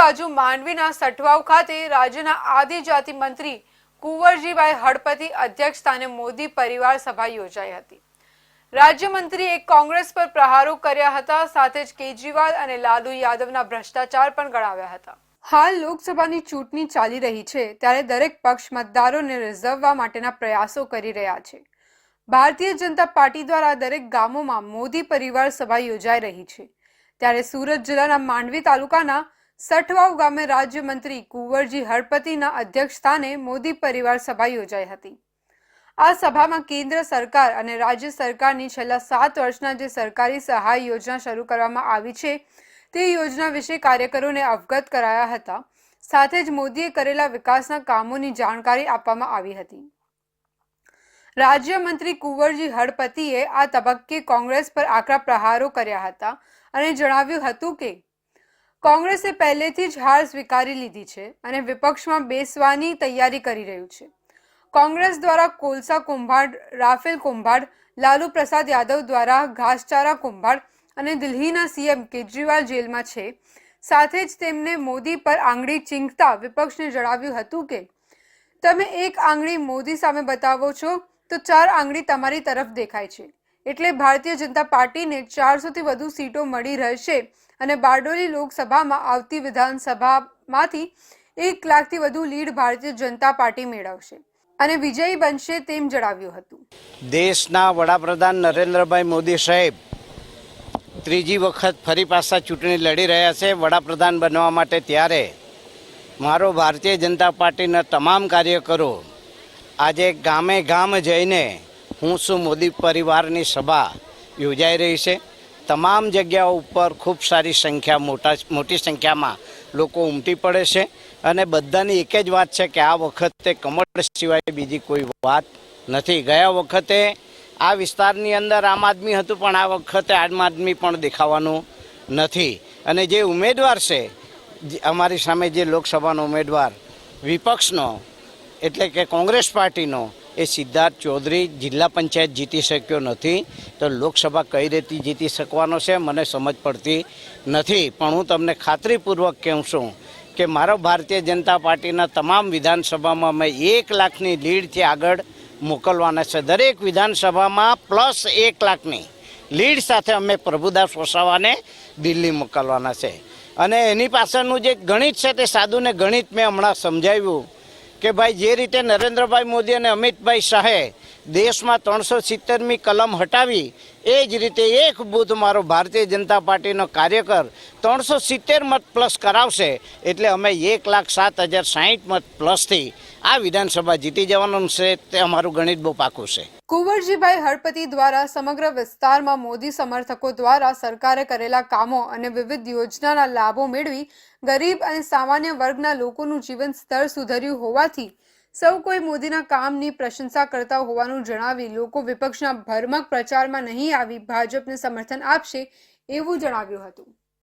બાજુ માંડવીના સટવાવ ખાતે રાજ્યના આદિજાતિ મંત્રી કુંવરજીભાઈ હળપતિ અધ્યક્ષસ્થાને મોદી પરિવાર સભા યોજાઈ હતી। રાજ્યમંત્રીએ કોંગ્રેસ પર પ્રહારો કર્યા હતા, સાથે જ કેજરીવાલ અને લાલુ યાદવના ભ્રષ્ટાચાર પણ ગણાવ્યા હતા। હાલ લોકસભાની ચૂંટણી ચાલી રહી છે, ત્યારે દરેક પક્ષ મતદારોને રીઝવવા માટેના પ્રયાસો કરી રહ્યા છે। ભારતીય જનતા પાર્ટી દ્વારા દરેક ગામોમાં મોદી પરિવાર સભા યોજાઈ રહી છે, ત્યારે સુરત જિલ્લાના માંડવી તાલુકાના સટવાવ ગામે રાજ્યમંત્રી કુંવરજી હળપતિના અધ્યક્ષસ્થાને મોદી પરિવાર સભા યોજાઈ હતી। આ સભામાં કેન્દ્ર સરકાર અને રાજ્ય સરકારની છેલ્લા 7 વર્ષના જે સરકારી સહાય યોજના શરૂ કરવામાં આવી છે તે યોજના વિશે કાર્યકરોને અવગત કરાયા હતા, સાથે જ મોદીએ કરેલા વિકાસના કામોની જાણકારી આપવામાં આવી હતી। રાજ્યમંત્રી કુંવરજી હળપતિએ આ તબક્કે કોંગ્રેસ પર આકરા પ્રહારો કર્યા હતા અને જણાવ્યું હતું કે કોંગ્રેસે પહેલેથી જ હાર સ્વીકારી લીધી છે અને વિપક્ષમાં બેસવાની તૈયારી કરી રહ્યું છે। કોંગ્રેસ દ્વારા કોલસા કુંભાડ, રાફેલ કુંભાડ, લાલુ પ્રસાદ યાદવ દ્વારા ઘાસચારા કુંભાડ અને દિલ્હીના સીએમ કેજરીવાલ જેલમાં છે। સાથે જ તેમને મોદી પર આંગળી ચીંધતા વિપક્ષને જણાવ્યું હતું કે તમે એક આંગળી મોદી સામે બતાવો છો તો 4 આંગળી તમારી તરફ દેખાય છે, એટલે ભારતીય જનતા પાર્ટીને 400 થી વધુ સીટો મળી રહેશે અને બારડોલી લોકસભામાં આવતી વિધાનસભામાંથી 1 લાખથી વધુ લીડ ભારતીય જનતા પાર્ટી મેળવશે અને વિજયી બનશે તેમ જણાવ્યું હતું। દેશના વડાપ્રધાન નરેન્દ્રભાઈ મોદી સાહેબ ત્રીજી વખત ફરી પાછા ચૂંટણી લડી રહ્યા છે વડાપ્રધાન બનવા માટે, ત્યારે મારો ભારતીય જનતા પાર્ટીના તમામ કાર્યકરો આજે ગામે ગામ જઈને હું શું મોદી પરિવારની સભા યોજાઈ રહી છે। તમામ જગ્યાઓ ઉપર ખૂબ સારી સંખ્યા, મોટી સંખ્યામાં લોકો ઉમટી પડે છે અને બધાની એક જ વાત છે કે આ વખતે કમળ સિવાય બીજી કોઈ વાત નથી। ગયા વખતે આ વિસ્તારની અંદર આમ આદમી હતું, પણ આ વખતે આમ આદમી પણ દેખાવાનું નથી અને જે ઉમેદવાર છે અમારી સામે, જે લોકસભાનો ઉમેદવાર વિપક્ષનો એટલે કે કોંગ્રેસ પાર્ટીનો, એ સિદ્ધાર્થ ચૌધરી જિલ્લા પંચાયત જીતી શક્યો નથી, તો લોકસભા કઈ રીતે જીતી શકવાનો છે મને સમજ પડતી નથી। પણ હું તમને ખાતરીપૂર્વક કહું છું કે મારો ભારતીય જનતા પાર્ટીના તમામ વિધાનસભામાં અમે 1 લાખની લીડથી આગળ મોકલવાના છે। દરેક વિધાનસભામાં +1 લાખની લીડ સાથે અમે પ્રભુદાસ વસાવાને દિલ્હી મોકલવાના છે અને એની પાછળનું જે ગણિત છે તે સાદું ને ગણિત મેં હમણાં સમજાવ્યું કે ભાઈ જે રીતે નરેન્દ્રભાઈ મોદી અને અમિતભાઈ શાહે દેશમાં 370મી કલમ હટાવી, એ જ રીતે એક બૂથ મારો ભારતીય જનતા પાર્ટીનો કાર્યકર 370 મત પ્લસ કરાવશે, એટલે અમે 1,07,060 મત પ્લસથી આ વિધાનસભા જીતી જવાનું છે। તે અમારું ગણિત બહુ પાકું છે। કુંવરજીભાઈ હળપતિ દ્વારા સમગ્ર વિસ્તારમાં મોદી સમર્થકો દ્વારા સરકારે કરેલા કામો અને વિવિધ યોજનાના લાભો મેળવી ગરીબ અને સામાન્ય વર્ગના લોકોનું જીવન સ્તર સુધર્યું હોવાથી સૌ કોઈ મોદીના કામની પ્રશંસા કરતા હોવાનું જણાવી લોકો વિપક્ષના ભરમક પ્રચારમાં નહીં આવી ભાજપને સમર્થન આપશે એવું જણાવ્યું હતું।